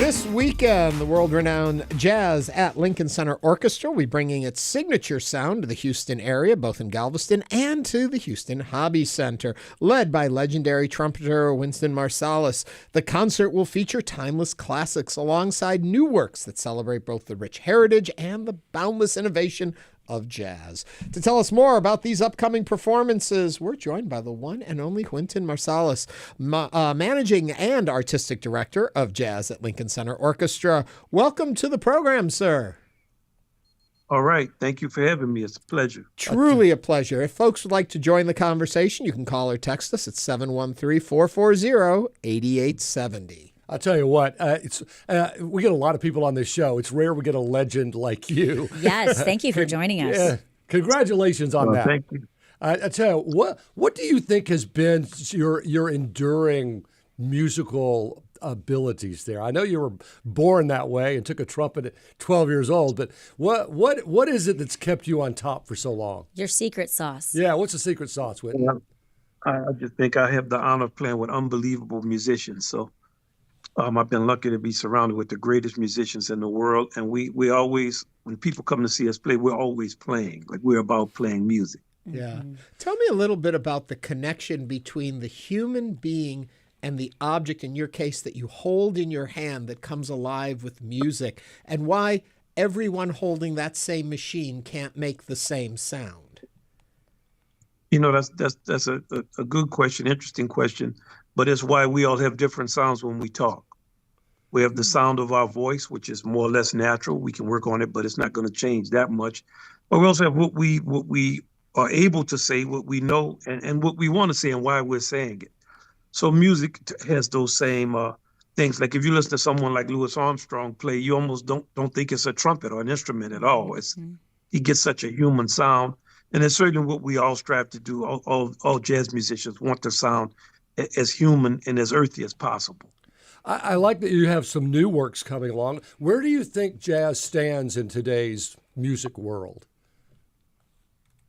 This weekend, the world-renowned Jazz at Lincoln Center Orchestra will be bringing its signature sound to the Houston area, both in Galveston and to the Houston Hobby Center. Led by legendary trumpeter Wynton Marsalis, the concert will feature timeless classics alongside new works that celebrate both the rich heritage and the boundless innovation of jazz. To tell us more about these upcoming performances, we're joined by the one and only Wynton Marsalis, managing and artistic director of Jazz at Lincoln Center Orchestra. Welcome to the program, sir. All right. Thank you for having me. It's a pleasure. Truly a pleasure. If folks would like to join the conversation, you can call or text us at 713-440-8870. I'll tell you what, we get a lot of people on this show. It's rare we get a legend like you. Yes, thank you for joining us. Congratulations on that. Thank you. I tell you, what do you think has been your enduring musical abilities there? I know you were born that way and took a trumpet at 12 years old, but what is it that's kept you on top for so long? Your secret sauce. Yeah, what's the secret sauce, Whitney? I just think I have the honor of playing with unbelievable musicians. So I've been lucky to be surrounded with the greatest musicians in the world. And we always, when people come to see us play, we're always playing. Like, we're about playing music. Yeah. Mm-hmm. Tell me a little bit about the connection between the human being and the object, in your case, that you hold in your hand that comes alive with music, and why everyone holding that same machine can't make the same sound. You know, that's a good question, interesting question. But it's why we all have different sounds when we talk. We have the sound of our voice, which is more or less natural. We can work on it, but it's not going to change that much. But we also have what we are able to say, what we know, and what we want to say, and why we're saying it. So music has those same things. Like if you listen to someone like Louis Armstrong play, you almost don't think it's a trumpet or an instrument at all. He gets such a human sound, and it's certainly what we all strive to do. All jazz musicians want to sound as human and as earthy as possible. I like that you have some new works coming along. Where do you think jazz stands in today's music world?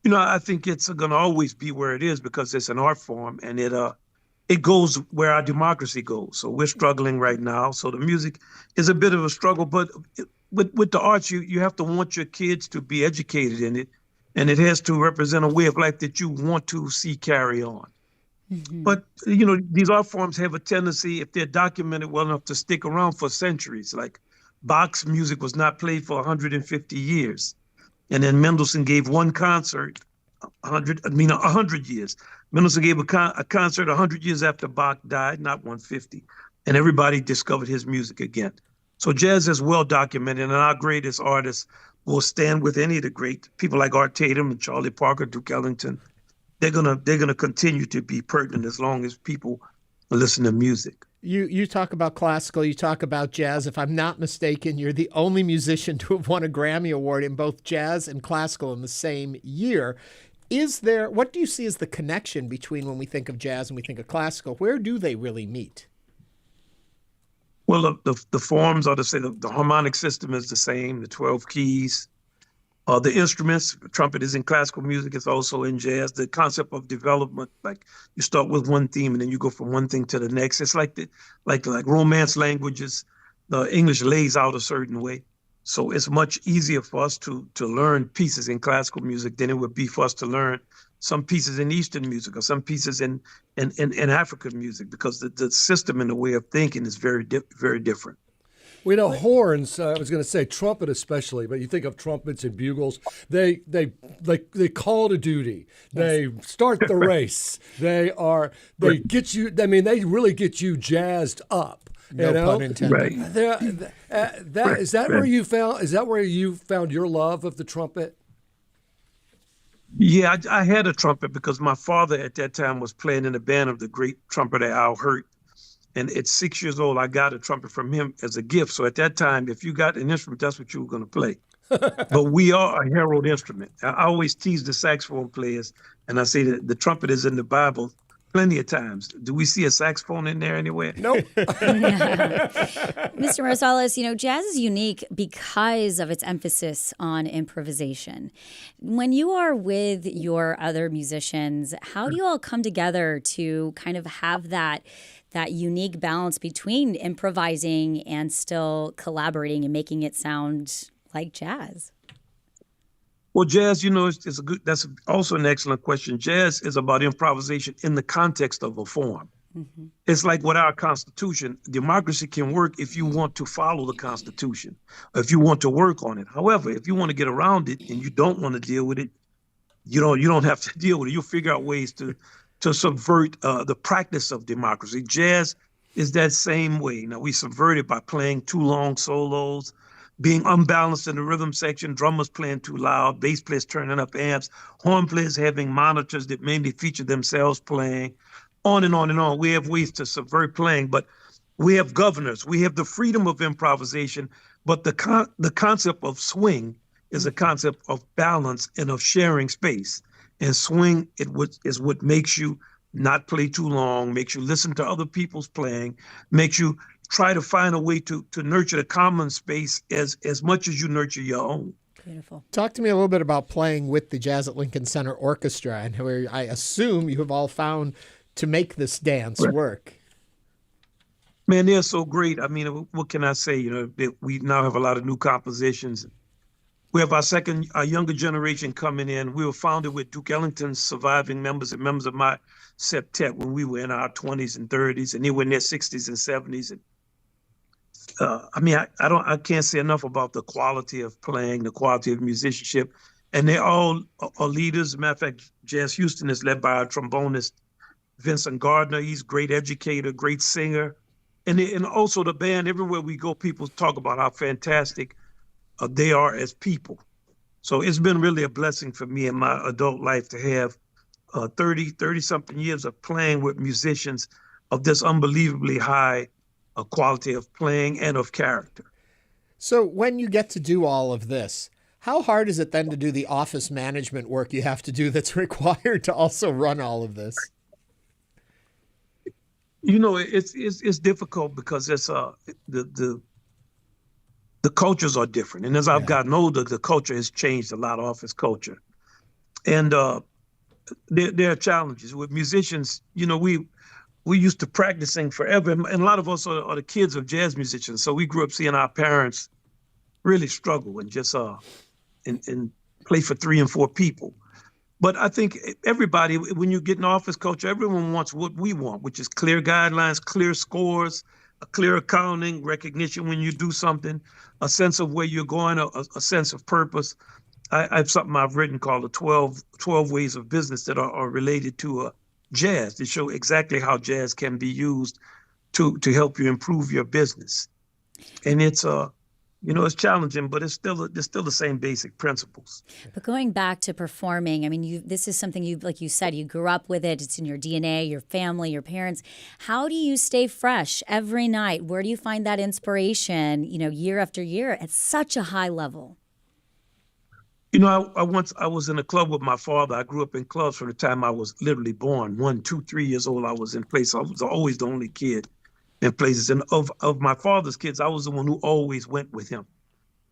You know, I think it's going to always be where it is because it's an art form, and it goes where our democracy goes. So we're struggling right now. So the music is a bit of a struggle, but with the arts, you have to want your kids to be educated in it, and it has to represent a way of life that you want to see carry on. Mm-hmm. But, you know, these art forms have a tendency, if they're documented well enough, to stick around for centuries. Like Bach's music was not played for 150 years. And then Mendelssohn gave one concert 100 years. Mendelssohn gave a concert 100 years after Bach died, not 150. And everybody discovered his music again. So jazz is well documented, and our greatest artists will stand with any of the great people like Art Tatum and Charlie Parker, Duke Ellington. They're gonna continue to be pertinent as long as people listen to music. You talk about classical, you talk about jazz. If I'm not mistaken, you're the only musician to have won a Grammy Award in both jazz and classical in the same year. What do you see as the connection between when we think of jazz and we think of classical? Where do they really meet? Well, the forms are the harmonic system is the same, the 12 keys. The instruments, trumpet is in classical music, it's also in jazz. The concept of development, like you start with one theme and then you go from one thing to the next. It's like Romance languages. The English lays out a certain way. So it's much easier for us to learn pieces in classical music than it would be for us to learn some pieces in Eastern music or some pieces in African music, because the system and the way of thinking is very different. We know horns. I was going to say trumpet especially, but you think of trumpets and bugles. They call to duty. Yes. They start the race. They get you. I mean, they really get you jazzed up. No pun intended. Right. Is that where you found your love of the trumpet? Yeah, I had a trumpet because my father at that time was playing in the band of the great trumpeter Al Hurt. And at 6 years old, I got a trumpet from him as a gift. So at that time, if you got an instrument, that's what you were going to play. But we are a herald instrument. I always tease the saxophone players, and I say that the trumpet is in the Bible plenty of times. Do we see a saxophone in there anywhere? Nope. Mr. Marsalis, you know, jazz is unique because of its emphasis on improvisation. When you are with your other musicians, how do you all come together to kind of have that that unique balance between improvising and still collaborating and making it sound like jazz? Well, jazz, that's also an excellent question. Jazz is about improvisation in the context of a form. Mm-hmm. It's like with our Constitution, democracy can work if you want to follow the Constitution, or if you want to work on it. However, if you want to get around it and you don't want to deal with it, you don't have to deal with it. You'll figure out ways to subvert the practice of democracy. Jazz is that same way. Now, we subvert it by playing too long solos, being unbalanced in the rhythm section, drummers playing too loud, bass players turning up amps, horn players having monitors that mainly feature themselves playing, on and on and on. We have ways to subvert playing, but we have governors. We have the freedom of improvisation, but the concept of swing is a concept of balance and of sharing space. And swing is what makes you not play too long, makes you listen to other people's playing, makes you try to find a way to nurture the common space as much as you nurture your own. Beautiful. Talk to me a little bit about playing with the Jazz at Lincoln Center Orchestra, and where I assume you have all found to make this dance work. Man, they're so great. I mean, what can I say? We now have a lot of new compositions. We have our younger generation coming in. We were founded with Duke Ellington's surviving members and members of my septet when we were in our 20s and 30s, and they were in their 60s and 70s. And I can't say enough about the quality of playing, the quality of musicianship, and they all are leaders. As a matter of fact, Jazz Houston is led by our trombonist, Vincent Gardner. He's a great educator, great singer. And also the band, everywhere we go, people talk about how fantastic they are as people. So it's been really a blessing for me in my adult life to have 30-something years of playing with musicians of this unbelievably high quality of playing and of character. So when you get to do all of this, how hard is it then to do the office management work you have to do that's required to also run all of this? It's difficult because it's the cultures are different. And as I've gotten older, the culture has changed a lot, office culture. And there are challenges. With musicians, we used to practicing forever. And a lot of us are the kids of jazz musicians. So we grew up seeing our parents really struggle and just and play for 3 and 4 people. But I think everybody, when you get in office culture, everyone wants what we want, which is clear guidelines, clear scores, a clear accounting, recognition when you do something, a sense of where you're going, a sense of purpose. I have something I've written called the 12 ways of business that are related to jazz, to show exactly how jazz can be used to help you improve your business. And it's it's challenging, but it's still the same basic principles. But going back to performing, I mean, this is something like you said, you grew up with it. It's in your DNA, your family, your parents. How do you stay fresh every night? Where do you find that inspiration, year after year at such a high level? I was in a club with my father. I grew up in clubs from the time I was literally born. 1, 2, 3 years old, I was in places. I was always the only kid in places. And of my father's kids, I was the one who always went with him.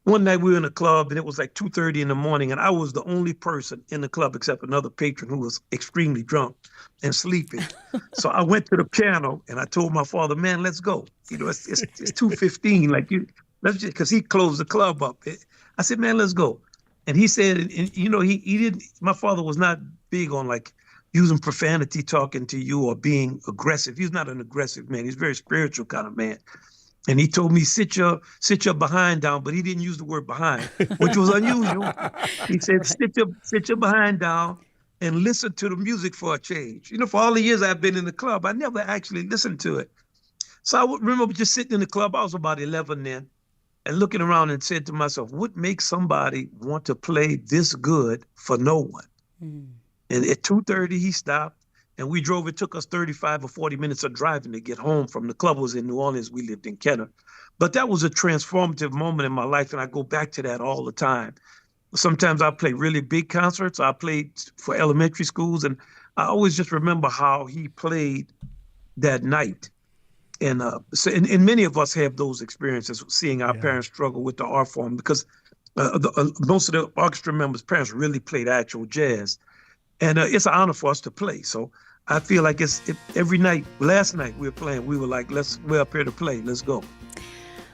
One night we were in a club and it was like 2:30 in the morning and I was the only person in the club except another patron who was extremely drunk and sleeping. So I went to the piano and I told my father, man, let's go. It's 2:15, let's just, because he closed the club up. I said, man, let's go. And he said, and he didn't, my father was not big on using profanity, talking to you or being aggressive. He's not an aggressive man. He's a very spiritual kind of man. And he told me, sit your behind down, but he didn't use the word behind, which was unusual. He said, sit your behind down and listen to the music for a change. For all the years I've been in the club, I never actually listened to it. So I would remember just sitting in the club. I was about 11 then, and looking around and said to myself, what makes somebody want to play this good for no one? Mm. And at 2:30, he stopped, and we drove. It took us 35 or 40 minutes of driving to get home from the club. Was in New Orleans. We lived in Kenner. But that was a transformative moment in my life, and I go back to that all the time. Sometimes I play really big concerts. I played for elementary schools, and I always just remember how he played that night. And and many of us have those experiences, seeing our parents struggle with the art form, because most of the orchestra members' parents really played actual jazz. And it's an honor for us to play. So I feel like every night. Last night we were playing. We were like, we're up here to play. Let's go.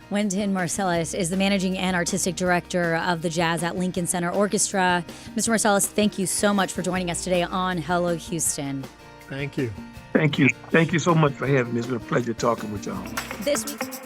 Wynton Marsalis is the managing and artistic director of the Jazz at Lincoln Center Orchestra. Mr. Marsalis, thank you so much for joining us today on Hello Houston. Thank you. Thank you. Thank you so much for having me. It's been a pleasure talking with y'all. This week.